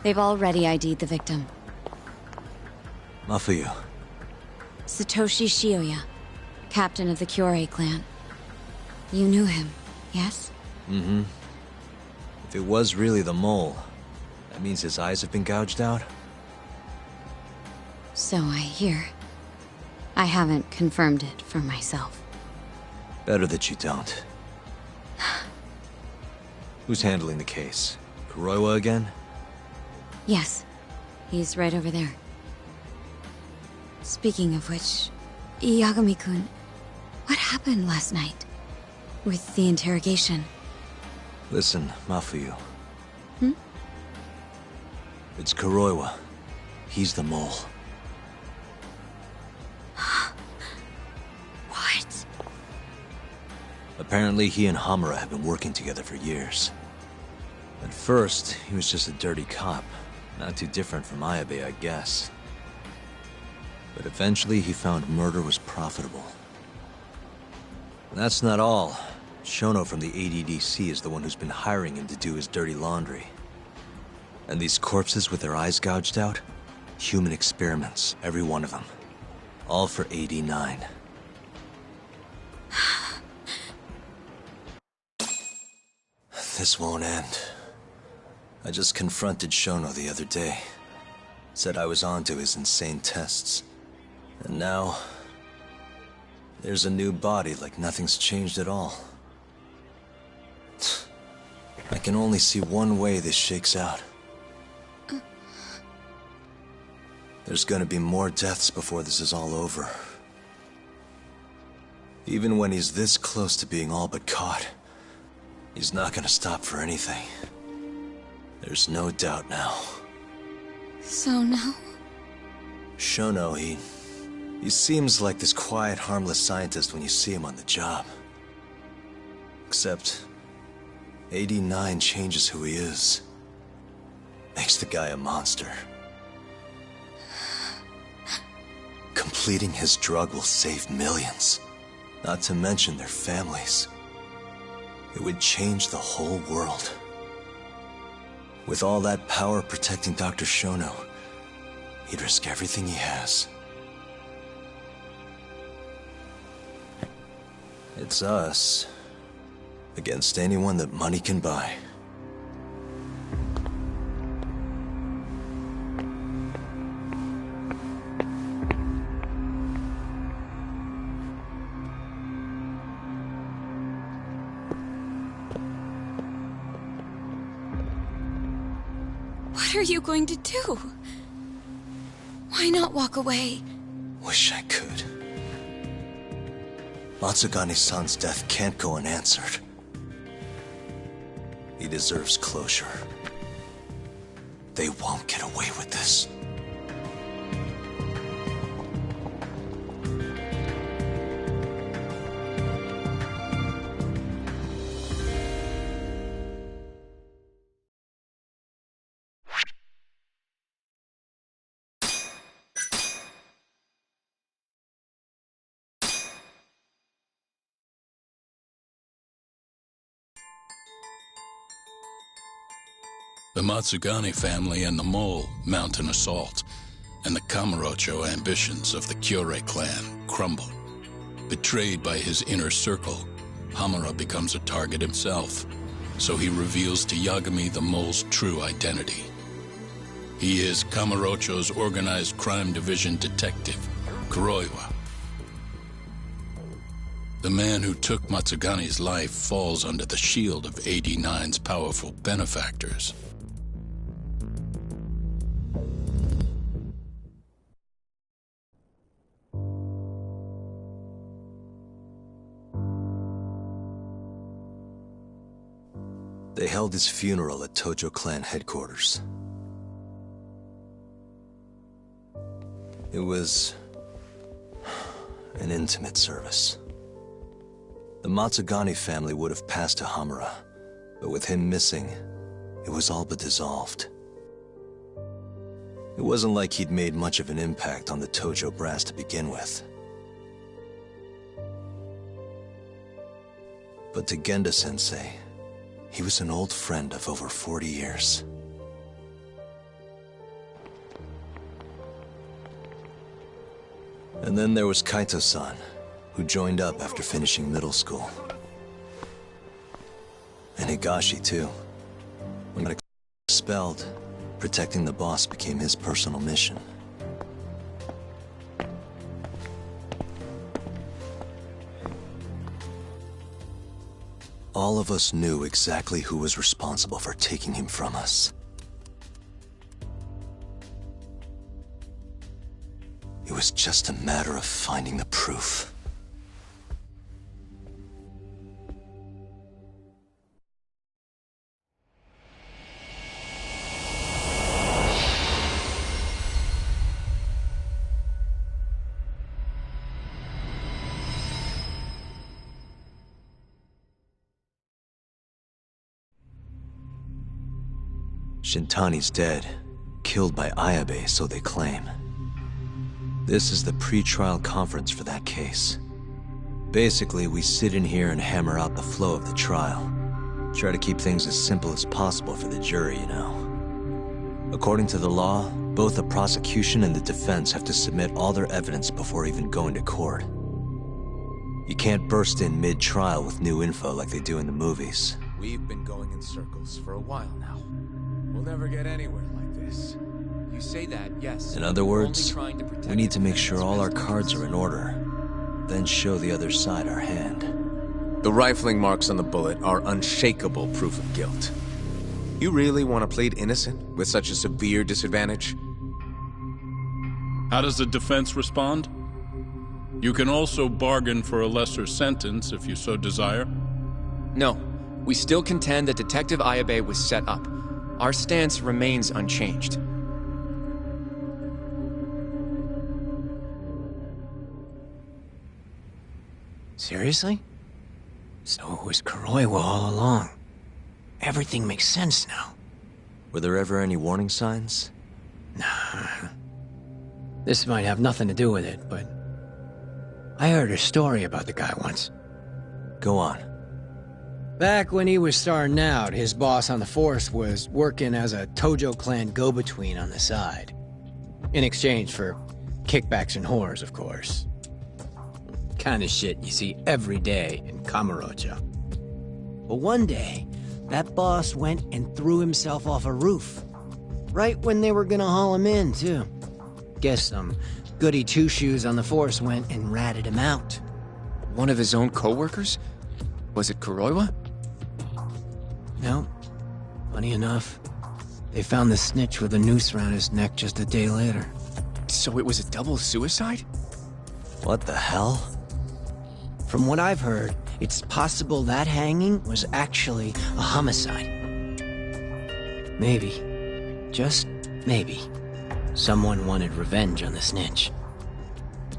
They've already ID'd the victim. Mafuyu. Satoshi Shioya, captain of the Kyorei clan. You knew him, yes? Mm-hmm. If it was really the mole, that means his eyes have been gouged out? So I hear. I haven't confirmed it for myself. Better that you don't. Who's handling the case? Kuroiwa again? Yes. He's right over there. Speaking of which, Yagami-kun, what happened last night? With the interrogation? Listen, Mafuyu. Hmm? It's Kuroiwa. He's the mole. What? Apparently he and Hamura have been working together for years. At first, he was just a dirty cop. Not too different from Ayabe, I guess. But eventually he found murder was profitable. And that's not all. Shono from the ADDC is the one who's been hiring him to do his dirty laundry. And these corpses with their eyes gouged out? Human experiments, every one of them. All for 89. This won't end. I just confronted Shono the other day. Said I was onto his insane tests. And now... there's a new body like nothing's changed at all. I can only see one way this shakes out. There's gonna be more deaths before this is all over. Even when he's this close to being all but caught, he's not gonna stop for anything. There's no doubt now. So now? Shono, he seems like this quiet, harmless scientist when you see him on the job. Except 89 changes who he is. Makes the guy a monster. Completing his drug will save millions, not to mention their families. It would change the whole world. With all that power protecting Dr. Shono, he'd risk everything he has. It's us against anyone that money can buy. What are you going to do? Why not walk away? Wish I could. Matsugane-san's death can't go unanswered. He deserves closure. They won't get away with this. The Matsugane family and the Mole mount an assault, and the Kamurocho ambitions of the Kyorei clan crumble. Betrayed by his inner circle, Hamura becomes a target himself, so he reveals to Yagami the Mole's true identity. He is Kamurocho's organized crime division detective, Kuroiwa. The man who took Matsugane's life falls under the shield of 89's powerful benefactors. They held his funeral at Tojo clan headquarters. It was an intimate service. The Matsugane family would have passed to Hamura, but with him missing, it was all but dissolved. It wasn't like he'd made much of an impact on the Tojo brass to begin with. But to Genda-sensei, he was an old friend of over 40 years. And then there was Kaito-san, who joined up after finishing middle school. And Higashi, too. When he got expelled, protecting the boss became his personal mission. All of us knew exactly who was responsible for taking him from us. It was just a matter of finding the proof. Shintani's dead, killed by Ayabe, so they claim. This is the pre-trial conference for that case. Basically, we sit in here and hammer out the flow of the trial. Try to keep things as simple as possible for the jury, you know. According to the law, both the prosecution and the defense have to submit all their evidence before even going to court. You can't burst in mid-trial with new info like they do in the movies. We've been going in circles for a while now. We'll never get anywhere like this. You say that, yes. In other words, we need to make sure all our cards are in order, then show the other side our hand. The rifling marks on the bullet are unshakable proof of guilt. You really want to plead innocent with such a severe disadvantage? How does the defense respond? You can also bargain for a lesser sentence if you so desire. No, we still contend that Detective Ayabe was set up. Our stance remains unchanged. Seriously? So it was Kuroiwa all along. Everything makes sense now. Were there ever any warning signs? Nah. This might have nothing to do with it, but I heard a story about the guy once. Go on. Back when he was starting out, his boss on the force was working as a Tojo clan go-between on the side. In exchange for kickbacks and whores, of course. Kind of shit you see every day in Kamurocho. But one day, that boss went and threw himself off a roof. Right when they were gonna haul him in, too. Guess some goody two-shoes on the force went and ratted him out. One of his own co-workers? Was it Kuroiwa? No. Funny enough, they found the snitch with a noose around his neck just a day later. So it was a double suicide? What the hell? From what I've heard, it's possible that hanging was actually a homicide. Maybe, just maybe, someone wanted revenge on the snitch.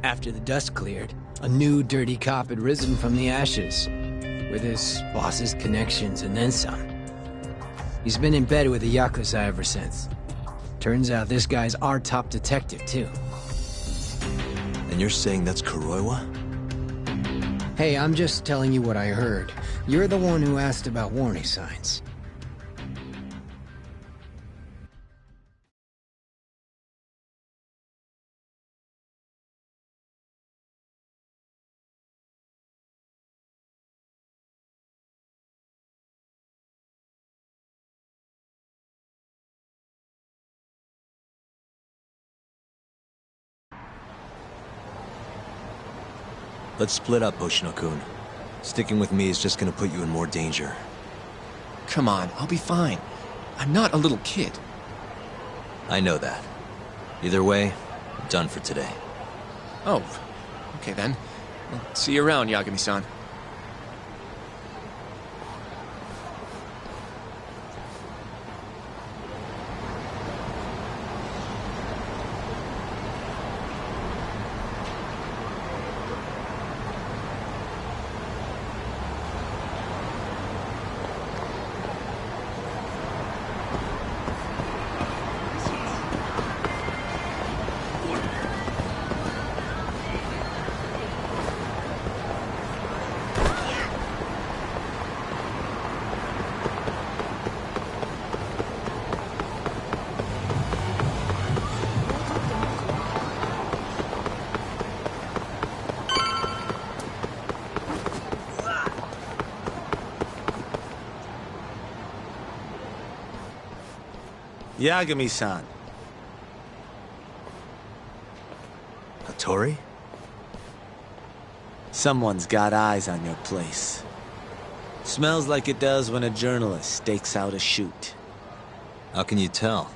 After the dust cleared, a new dirty cop had risen from the ashes, with his boss's connections and then some. He's been in bed with the Yakuza ever since. Turns out this guy's our top detective, too. And you're saying that's Kuroiwa? Hey, I'm just telling you what I heard. You're the one who asked about warning signs. Let's split up, Hoshino-kun. Sticking with me is just gonna put you in more danger. Come on, I'll be fine. I'm not a little kid. I know that. Either way, I'm done for today. Oh, okay then. Well, see you around, Yagami-san. Yagami-san. Hattori? Someone's got eyes on your place. Smells like it does when a journalist stakes out a shoot. How can you tell?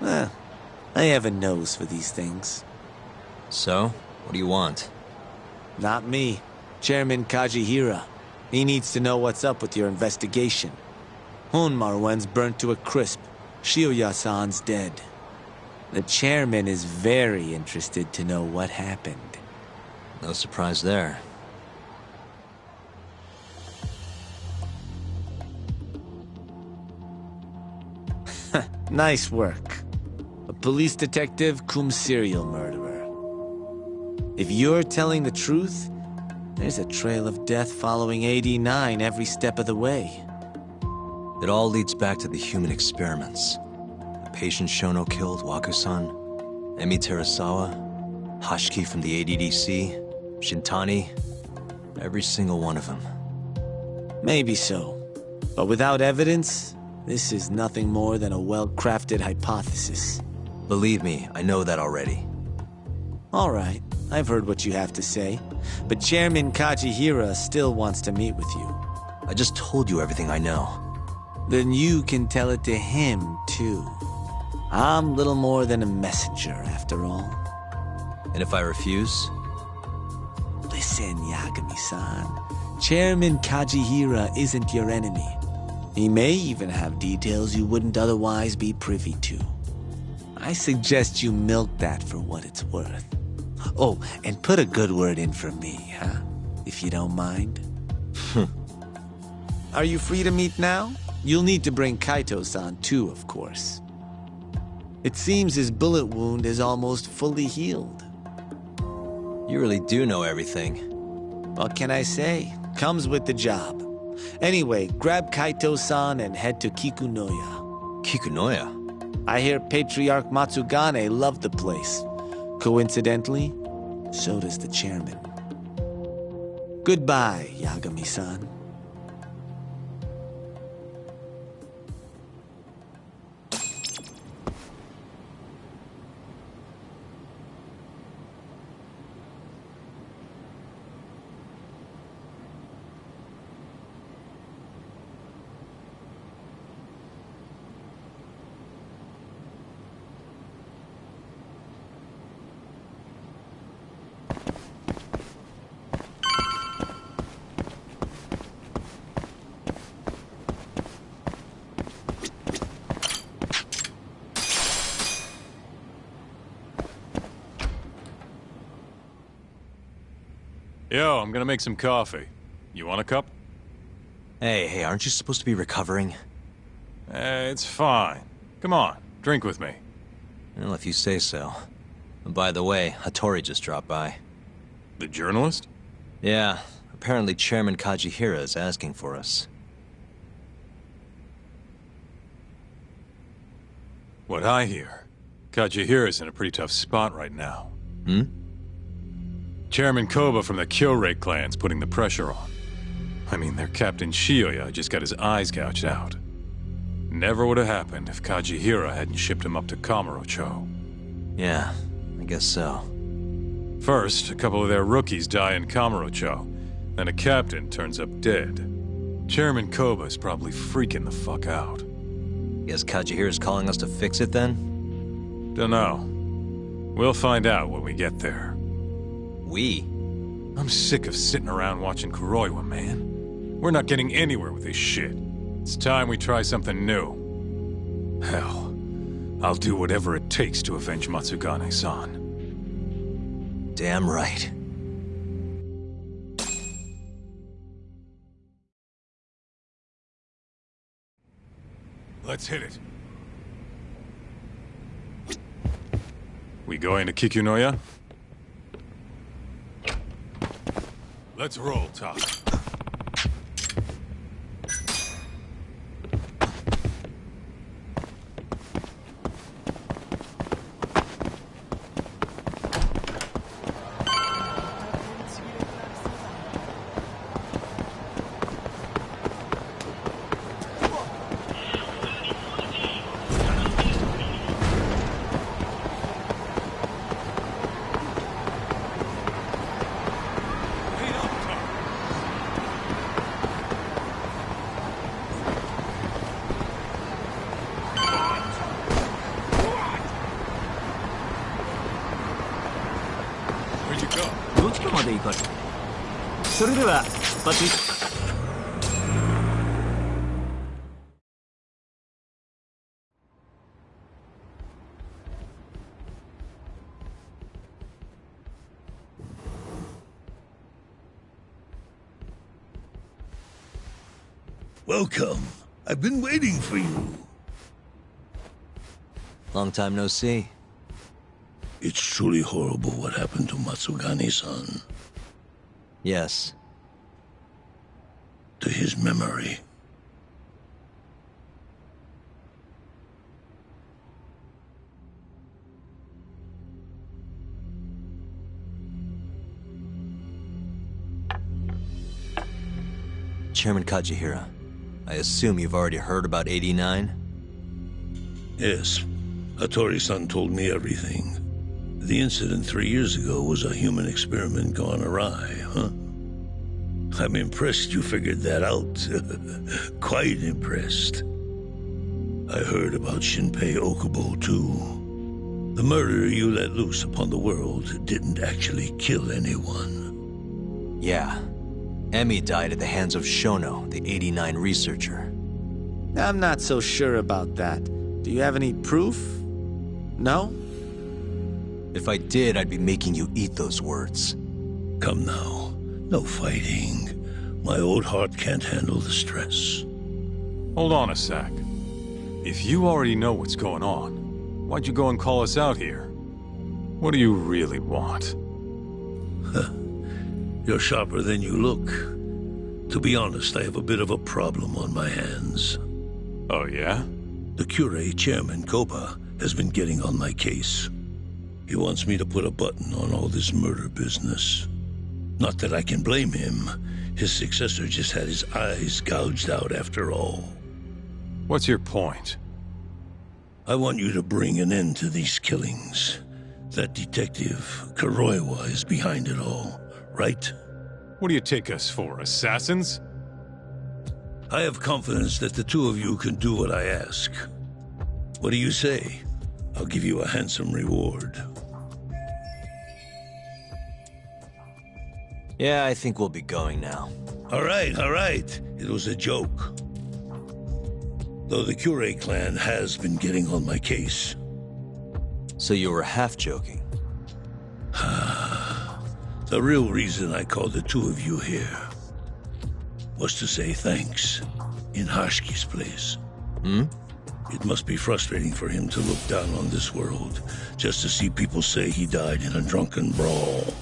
Well, I have a nose for these things. So, what do you want? Not me. Chairman Kajihira. He needs to know what's up with your investigation. Honmarwen's burnt to a crisp. Shioya-san's dead. The chairman is very interested to know what happened. No surprise there. Nice work. A police detective cum serial murderer. If you're telling the truth, there's a trail of death following 89 every step of the way. It all leads back to the human experiments. The patient Shono killed, Waku-san, Emi Terasawa, Hashiki from the ADDC, Shintani, every single one of them. Maybe so. But without evidence, this is nothing more than a well-crafted hypothesis. Believe me, I know that already. All right, I've heard what you have to say. But Chairman Kajihira still wants to meet with you. I just told you everything I know. Then you can tell it to him, too. I'm little more than a messenger, after all. And if I refuse? Listen, Yagami-san. Chairman Kajihira isn't your enemy. He may even have details you wouldn't otherwise be privy to. I suggest you milk that for what it's worth. Oh, and put a good word in for me, huh? If you don't mind. Are you free to meet now? You'll need to bring Kaito-san too, of course. It seems his bullet wound is almost fully healed. You really do know everything. What can I say? Comes with the job. Anyway, grab Kaito-san and head to Kikunoya. Kikunoya? I hear Patriarch Matsugane loved the place. Coincidentally, so does the chairman. Goodbye, Yagami-san. Yo, I'm gonna make some coffee. You want a cup? Hey, aren't you supposed to be recovering? It's fine. Come on, drink with me. Well, if you say so. And by the way, Hattori just dropped by. The journalist? Yeah, apparently Chairman Kajihira is asking for us. What I hear, Kajihira's in a pretty tough spot right now. Hmm? Chairman Koba from the Kyorei clan's putting the pressure on. I mean, their Captain Shioya just got his eyes gouged out. Never would have happened if Kajihira hadn't shipped him up to Kamurocho. Yeah, I guess so. First, a couple of their rookies die in Kamurocho, then a captain turns up dead. Chairman Koba's probably freaking the fuck out. Guess Kajihira's calling us to fix it then? Dunno. We'll find out when we get there. We? I'm sick of sitting around watching Kuroiwa, man. We're not getting anywhere with this shit. It's time we try something new. Hell, I'll do whatever it takes to avenge Matsugane-san. Damn right. Let's hit it. We going to Kikunoya? Let's roll, Top. どちらまで行かれる？それでは出発。Welcome. I've been waiting for you. Long time no see. It's truly horrible what happened to Matsugane-san. Yes. To his memory. Chairman Kajihira, I assume you've already heard about 89? Yes. Hattori-san told me everything. The incident 3 years ago was a human experiment gone awry, huh? I'm impressed you figured that out. Quite impressed. I heard about Shinpei Okubo, too. The murder you let loose upon the world didn't actually kill anyone. Yeah. Emmy died at the hands of Shono, the 89 researcher. I'm not so sure about that. Do you have any proof? No? If I did, I'd be making you eat those words. Come now. No fighting. My old heart can't handle the stress. Hold on a sec. If you already know what's going on, why'd you go and call us out here? What do you really want? You're sharper than you look. To be honest, I have a bit of a problem on my hands. Oh, yeah? The Cure chairman, Koba, has been getting on my case. He wants me to put a button on all this murder business. Not that I can blame him. His successor just had his eyes gouged out after all. What's your point? I want you to bring an end to these killings. That detective, Kuroiwa, is behind it all, right? What do you take us for, assassins? I have confidence that the two of you can do what I ask. What do you say? I'll give you a handsome reward. Yeah, I think we'll be going now. All right. It was a joke. Though the Cure clan has been getting on my case. So you were half joking? The real reason I called the two of you here was to say thanks in Hashki's place. It must be frustrating for him to look down on this world, just to see people say he died in a drunken brawl.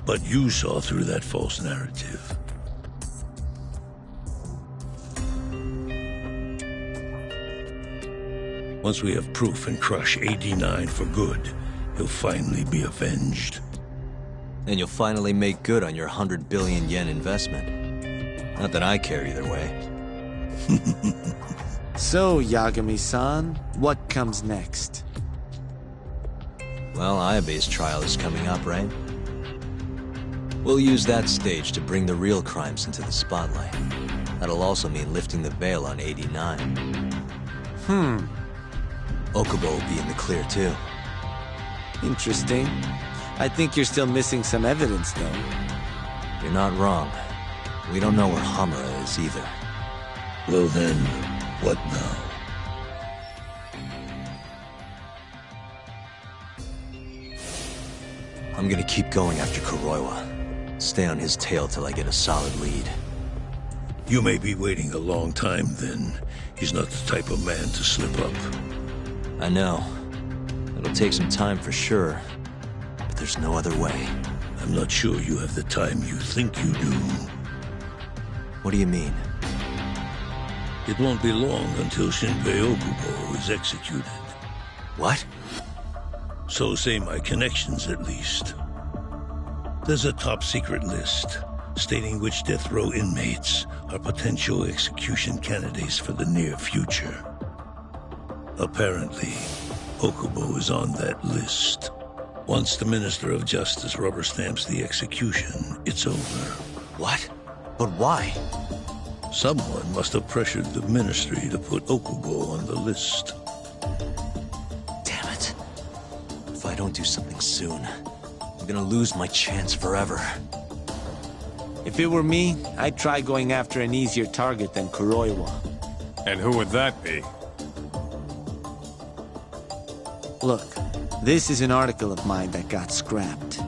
But you saw through that false narrative. Once we have proof and crush 89 for good, he'll finally be avenged. And you'll finally make good on your 100 billion yen investment. Not that I care either way. So, Yagami-san, what comes next? Well, Ayabe's trial is coming up, right? We'll use that stage to bring the real crimes into the spotlight. That'll also mean lifting the veil on 89. Okubo will be in the clear, too. Interesting. I think you're still missing some evidence, though. You're not wrong. We don't know where Hamura is either. Well then, what now? I'm gonna keep going after Kuroiwa. Stay on his tail till I get a solid lead. You may be waiting a long time then. He's not the type of man to slip up. I know. It'll take some time for sure. But there's no other way. I'm not sure you have the time you think you do. What do you mean? It won't be long until Shinpei Okubo is executed. What? So say my connections, at least. There's a top-secret list stating which death row inmates are potential execution candidates for the near future. Apparently, Okubo is on that list. Once the Minister of Justice rubber stamps the execution, it's over. What? But why? Someone must have pressured the Ministry to put Okubo on the list. Damn it. If I don't do something soon, I'm gonna lose my chance forever. If it were me, I'd try going after an easier target than Kuroiwa. And who would that be? Look, this is an article of mine that got scrapped.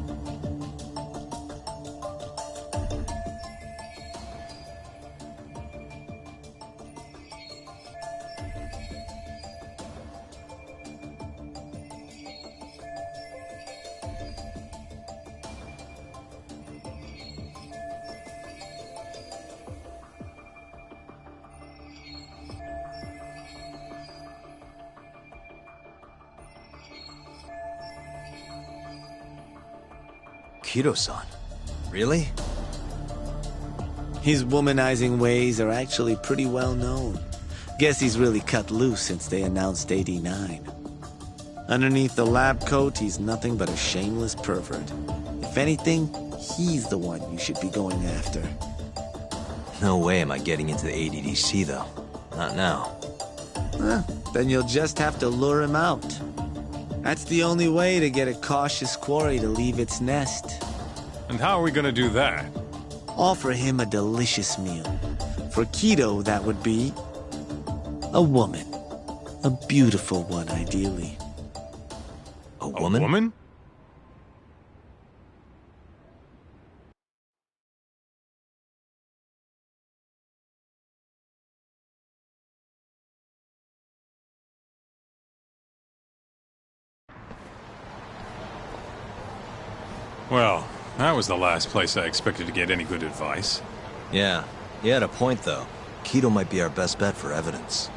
Kido-san? Really? His womanizing ways are actually pretty well known. Guess he's really cut loose since they announced 89. Underneath the lab coat, he's nothing but a shameless pervert. If anything, he's the one you should be going after. No way am I getting into the ADDC, though. Not now. Then you'll just have to lure him out. That's the only way to get a cautious quarry to leave its nest. And how are we gonna do that? Offer him a delicious meal. For Kido, that would be a woman. A beautiful one, ideally. A woman? A woman? Well, that was the last place I expected to get any good advice. Yeah, he had a point, though. Kido might be our best bet for evidence.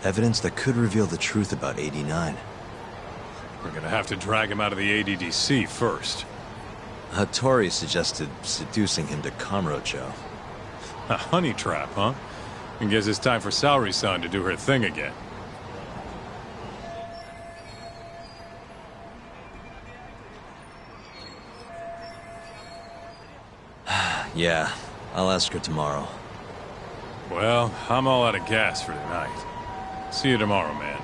Evidence that could reveal the truth about 89. We're gonna have to drag him out of the ADDC first. Hattori suggested seducing him to Kamurocho. A honey trap, huh? I guess it's time for Saori-san to do her thing again. Yeah, I'll ask her tomorrow. Well, I'm all out of gas for tonight. See you tomorrow, man.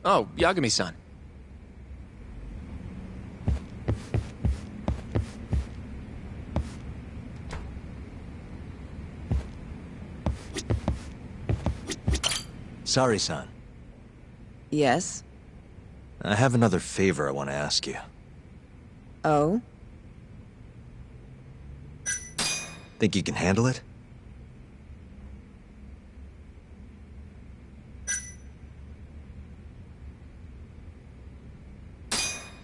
Oh, Yagami-san. Saori-san, Yes? I have another favor I want to ask you. Oh? Think you can handle it?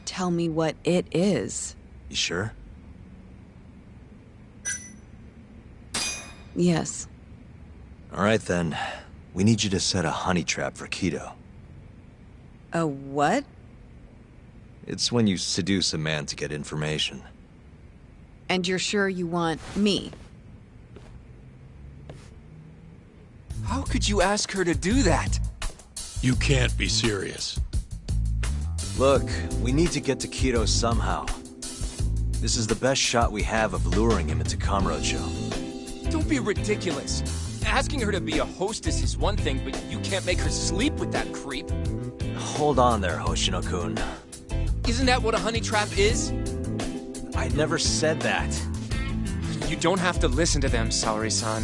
Tell me what it is. You sure? Yes. All right, then. We need you to set a honey trap for Kido. A what? It's when you seduce a man to get information. And you're sure you want me? How could you ask her to do that? You can't be serious. Look, we need to get to Kido somehow. This is the best shot we have of luring him into Kamurocho. Don't be ridiculous. Asking her to be a hostess is one thing, but you can't make her sleep with that creep. Hold on there, Hoshino-kun. Isn't that what a honey trap is? I never said that. You don't have to listen to them, Saori-san.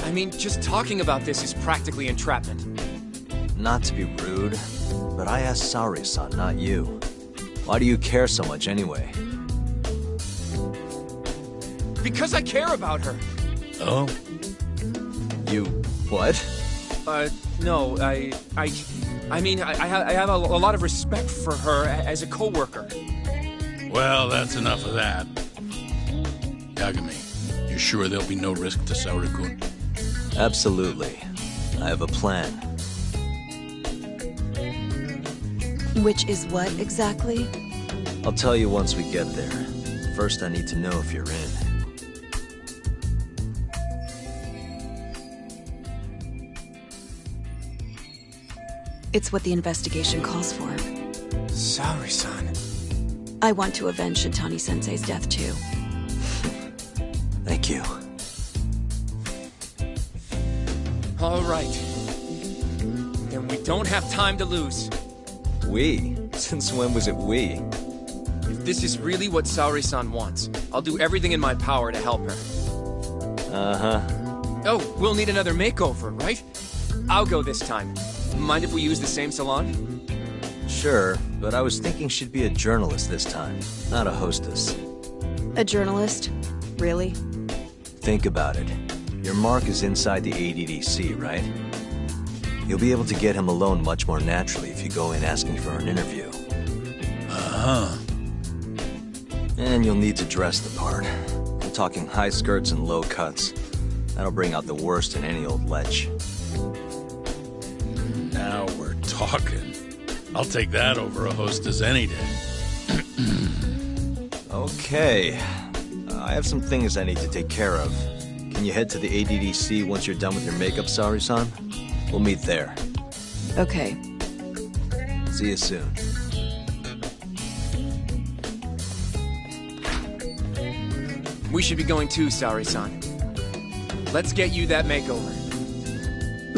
I mean, just talking about this is practically entrapment. Not to be rude, but I asked Saori-san, not you. Why do you care so much anyway? Because I care about her. Oh? You... what? No, I mean, I have a lot of respect for her as a co-worker. Well, that's enough of that. Yagami, you sure there'll be no risk to Saori-kun? Absolutely. I have a plan. Which is what, exactly? I'll tell you once we get there. First, I need to know if you're in. It's what the investigation calls for. Saori-san. I want to avenge Shitani-sensei's death, too. Thank you. All right. Then we don't have time to lose. We? Since when was it we? If this is really what Saori-san wants, I'll do everything in my power to help her. Uh-huh. Oh, we'll need another makeover, right? I'll go this time. Mind if we use the same salon? Sure, but I was thinking she'd be a journalist this time, not a hostess. A journalist? Really? Think about it. Your mark is inside the ADDC, right? You'll be able to get him alone much more naturally if you go in asking for an interview. Uh-huh. And you'll need to dress the part. I'm talking high skirts and low cuts. That'll bring out the worst in any old lech. Now we're talking. I'll take that over a hostess any day. Okay. I have some things I need to take care of. Can you head to the ADDC once you're done with your makeup, Saori-san? We'll meet there. Okay. See you soon. We should be going too, Saori-san. Let's get you that makeover.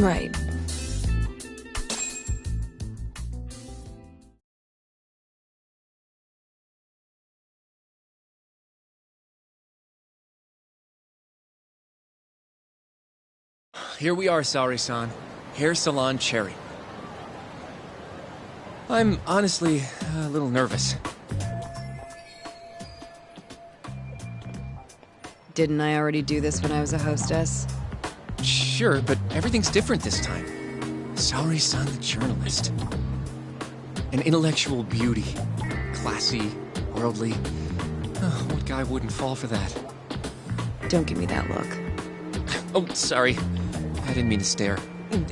Right. Here we are, Saori-san. Hair Salon Cherry. I'm honestly a little nervous. Didn't I already do this when I was a hostess? Sure, but everything's different this time. Saori-san the journalist. An intellectual beauty. Classy, worldly. Oh, what guy wouldn't fall for that? Don't give me that look. Oh, sorry. I didn't mean to stare.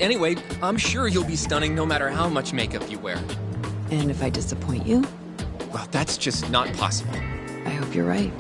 Anyway, I'm sure you'll be stunning no matter how much makeup you wear. And if I disappoint you? Well, that's just not possible. I hope you're right.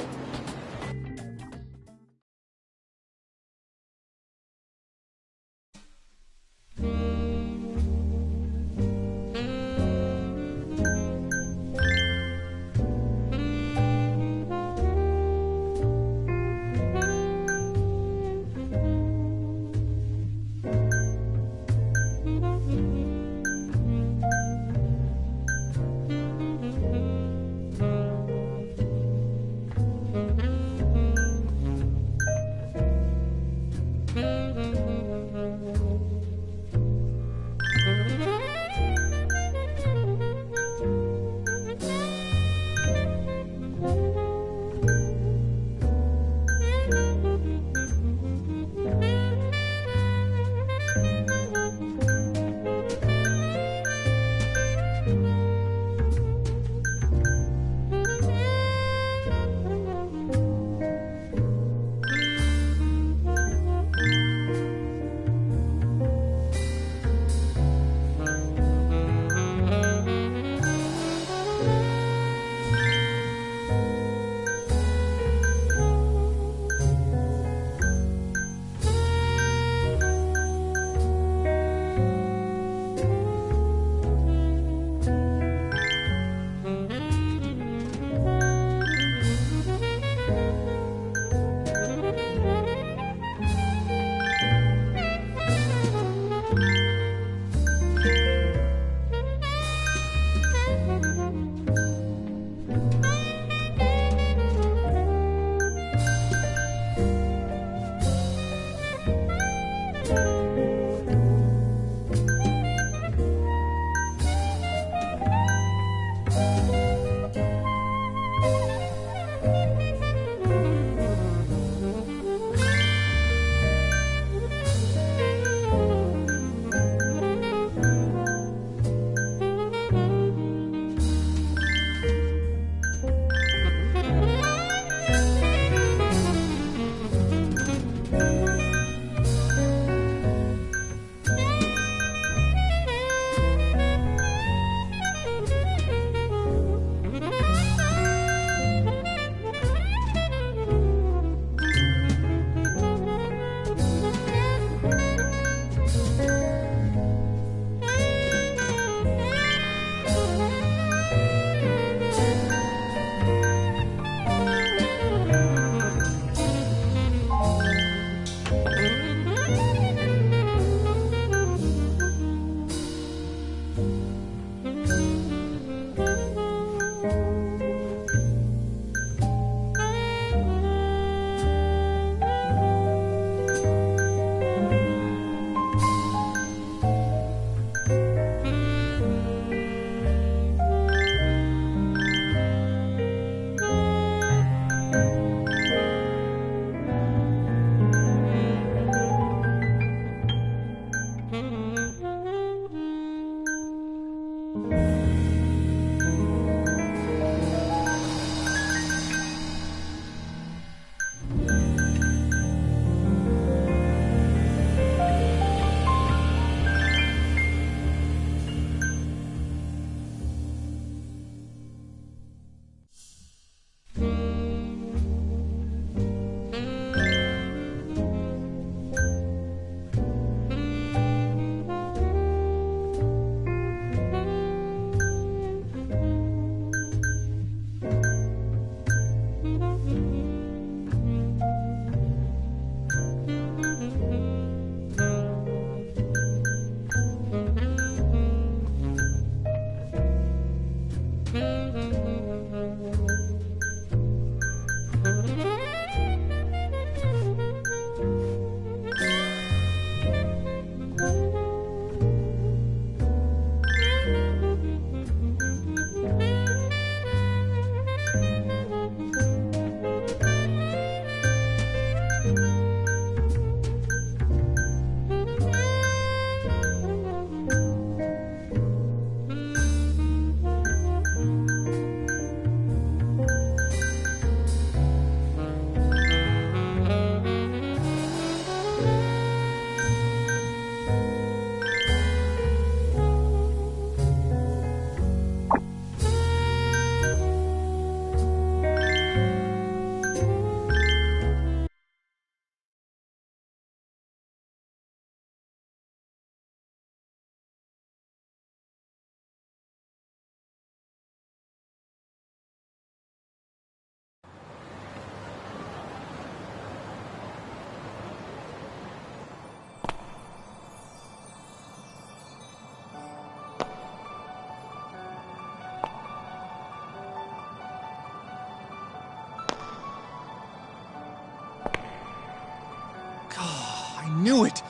knew it!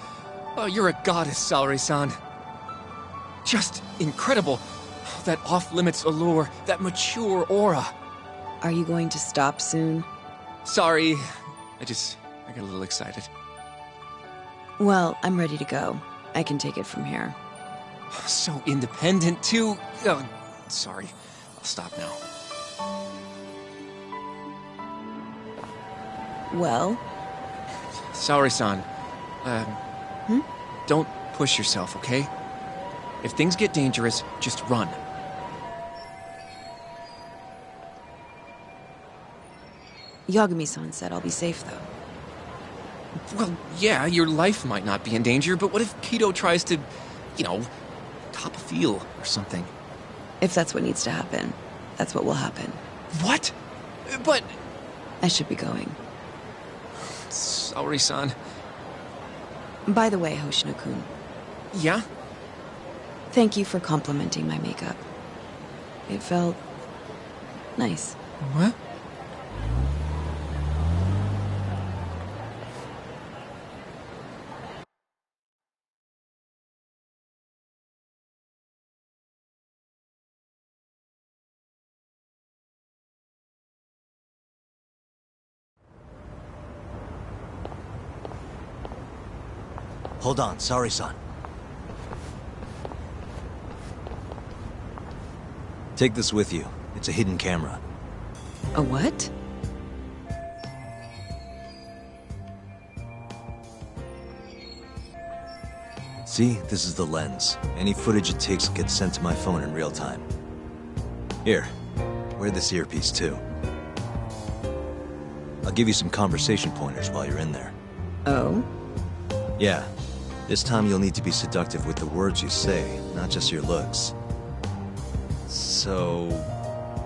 Oh, you're a goddess, Saori-san. Just incredible. That off-limits allure, that mature aura. Are you going to stop soon? Sorry. I got a little excited. Well, I'm ready to go. I can take it from here. So independent, too. Oh, sorry. I'll stop now. Well? Saori-san, don't push yourself, okay? If things get dangerous, just run. Yagami-san said I'll be safe, though. Well, yeah, your life might not be in danger, but what if Kido tries to, top a field or something? If that's what needs to happen, that's what will happen. What? But... I should be going. Saori-san. By the way, Hoshino-kun. Yeah? Thank you for complimenting my makeup. It felt... nice. What? Hold on, sorry, son. Take this with you. It's a hidden camera. A what? See, this is the lens. Any footage it takes gets sent to my phone in real time. Here, wear this earpiece too. I'll give you some conversation pointers while you're in there. Oh? Yeah. This time you'll need to be seductive with the words you say, not just your looks. So...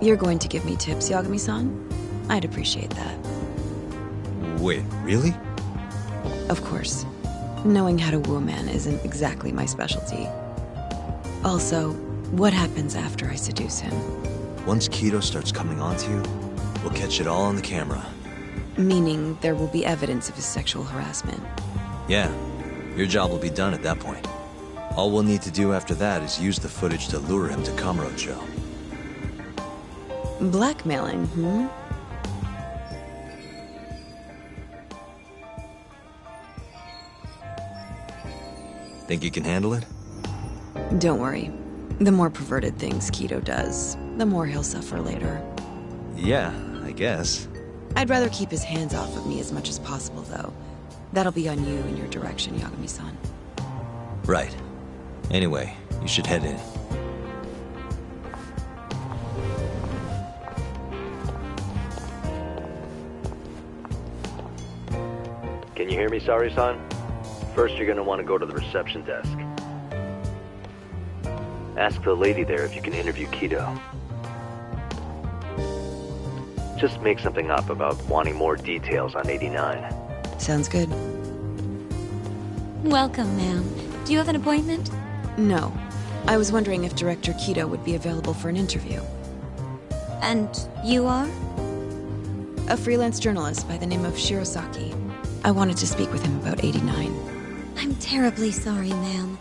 You're going to give me tips, Yagami-san? I'd appreciate that. Wait, really? Of course. Knowing how to woo a man isn't exactly my specialty. Also, what happens after I seduce him? Once Kido starts coming onto you, we'll catch it all on the camera. Meaning there will be evidence of his sexual harassment. Yeah. Your job will be done at that point. All we'll need to do after that is use the footage to lure him to Kamurocho. Blackmailing, Think you can handle it? Don't worry. The more perverted things Kido does, the more he'll suffer later. Yeah, I guess. I'd rather keep his hands off of me as much as possible, though. That'll be on you and your direction, Yagami-san. Right. Anyway, you should head in. Can you hear me, Saori-san? First, you're gonna want to go to the reception desk. Ask the lady there if you can interview Kido. Just make something up about wanting more details on 89. Sounds good. Welcome, ma'am. Do you have an appointment? No. I was wondering if Director Kido would be available for an interview. And you are? A freelance journalist by the name of Shirosaki. I wanted to speak with him about 89. I'm terribly sorry, ma'am.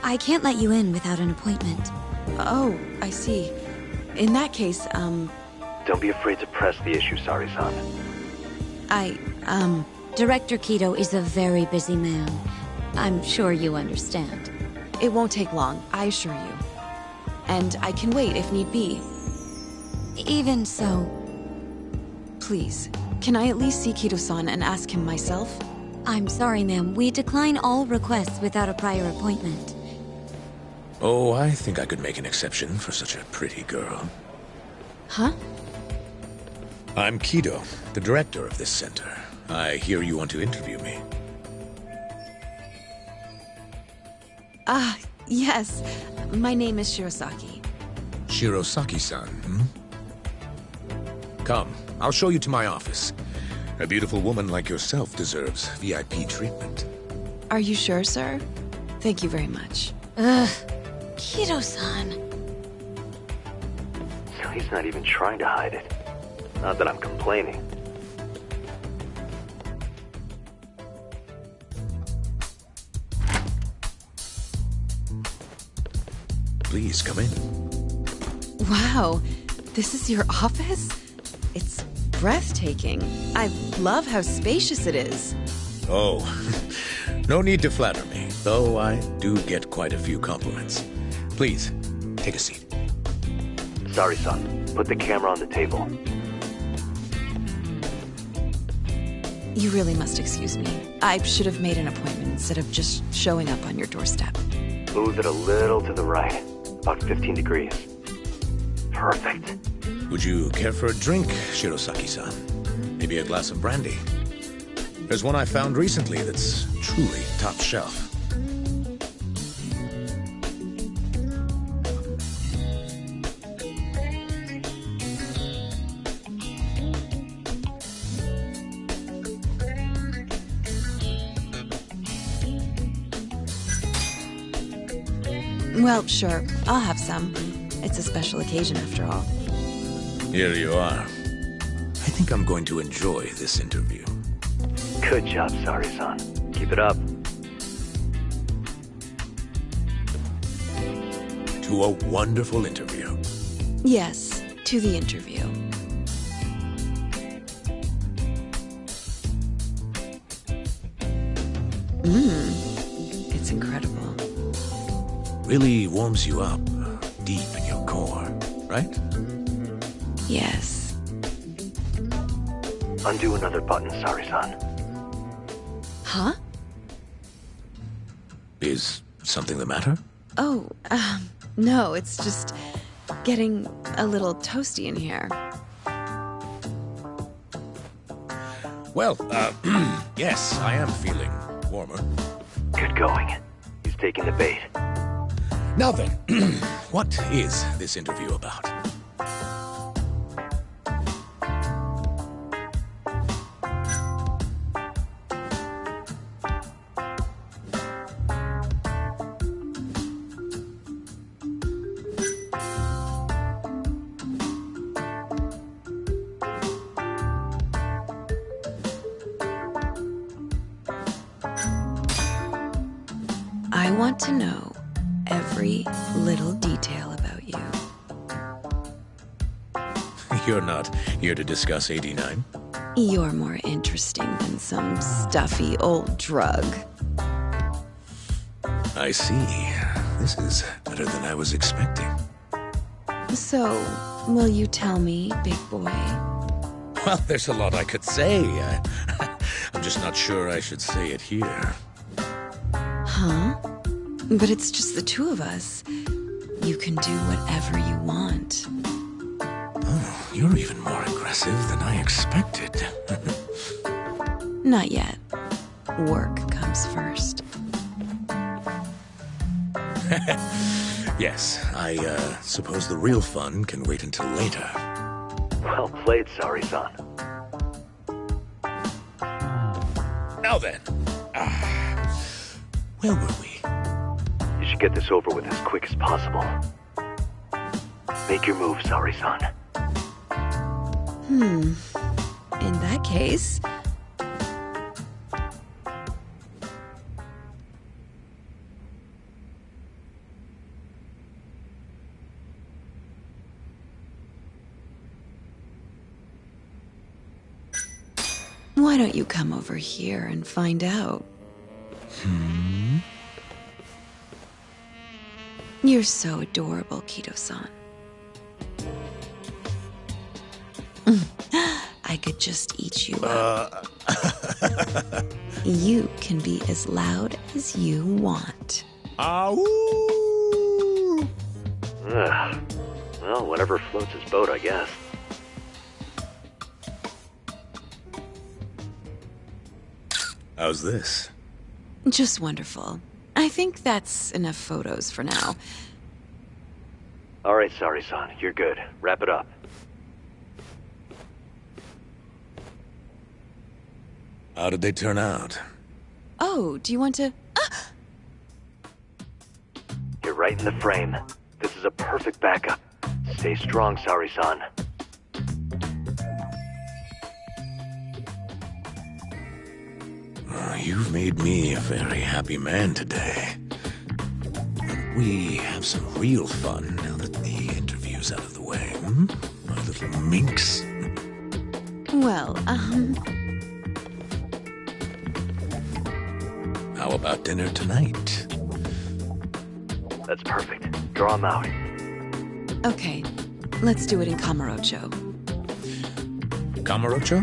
I can't let you in without an appointment. Oh, I see. In that case, Don't be afraid to press the issue, Saori-san. Director Kido is a very busy man. I'm sure you understand. It won't take long, I assure you. And I can wait if need be. Even so... Please, can I at least see Kido-san and ask him myself? I'm sorry, ma'am. We decline all requests without a prior appointment. Oh, I think I could make an exception for such a pretty girl. Huh? I'm Kido, the director of this center. I hear you want to interview me. Yes. My name is Shirosaki. Shirosaki-san, Come, I'll show you to my office. A beautiful woman like yourself deserves VIP treatment. Are you sure, sir? Thank you very much. Kido-san. He's not even trying to hide it. Not that I'm complaining. Please, come in. Wow, this is your office? It's breathtaking. I love how spacious it is. Oh, no need to flatter me, though I do get quite a few compliments. Please, take a seat. Sorry, son. Put the camera on the table. You really must excuse me. I should have made an appointment instead of just showing up on your doorstep. Move it a little to the right. About 15 degrees. Perfect. Would you care for a drink, Shirosaki-san? Maybe a glass of brandy? There's one I found recently that's truly top shelf. Well, sure. I'll have some. It's a special occasion after all. Here you are. I think I'm going to enjoy this interview. Good job, Sari-san. Keep it up. To a wonderful interview. Yes, to the interview. It's incredible. Really warms you up deep in your core, right? Yes. Undo another button, Sari-san. Huh? Is something the matter? Oh, no, it's just getting a little toasty in here. Well, yes, I am feeling warmer. Good going. He's taking the bait. Now then, what is this interview about? I want to know every little detail about you. You're not here to discuss 89? You're more interesting than some stuffy old drug. I see. This is better than I was expecting. So, will you tell me, big boy? Well, there's a lot I could say. I'm just not sure I should say it here. Huh? But it's just the two of us. You can do whatever you want. Oh, you're even more aggressive than I expected. Not yet. Work comes first. Yes, I suppose the real fun can wait until later. Well played, Sari-san. Now then, where were we? You should get this over with as quick as possible. Make your move, Sari-san. In that case... Why don't you come over here and find out? You're so adorable, Kido-san. I could just eat you up. You can be as loud as you want. Ugh. Well, whatever floats his boat, I guess. How's this? Just wonderful. I think that's enough photos for now. All right, Sari-san, you're good. Wrap it up. How did they turn out? Oh, do you want to... You're right in the frame. This is a perfect backup. Stay strong, Sari-san. You've made me a very happy man today. we have some real fun now that the interview's out of the way, hmm? My little minx. Well, How about dinner tonight? That's perfect. Draw him out. Okay, let's do it in Kamurocho. Kamurocho?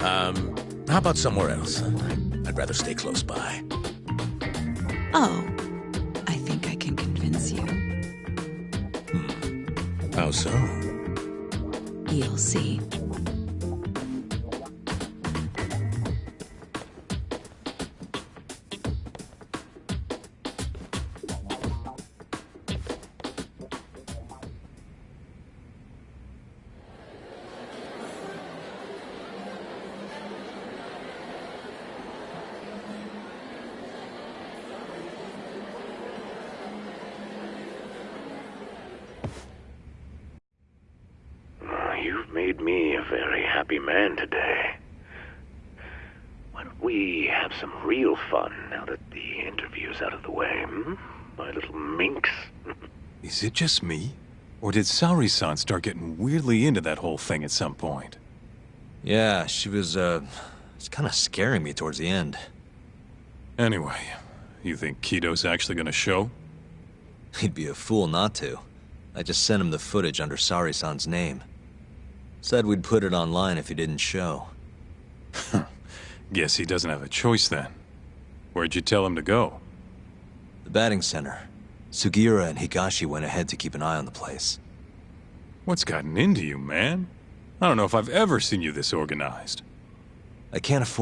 How about somewhere else? I'd rather stay close by. Oh, I think I can convince you. How so? You'll see. You've made me a very happy man today. Why don't we have some real fun now that the interview's out of the way, hmm? My little minx. Is it just me? Or did Saori-san start getting weirdly into that whole thing at some point? Yeah, she was, it's kind of scaring me towards the end. Anyway, you think Kido's actually gonna show? He'd be a fool not to. I just sent him the footage under Saori-san's name. Said we'd put it online if he didn't show. Guess he doesn't have a choice then. Where'd you tell him to go? The batting center. Sugiura and Higashi went ahead to keep an eye on the place. What's gotten into you, man? I don't know if I've ever seen you this organized. I can't afford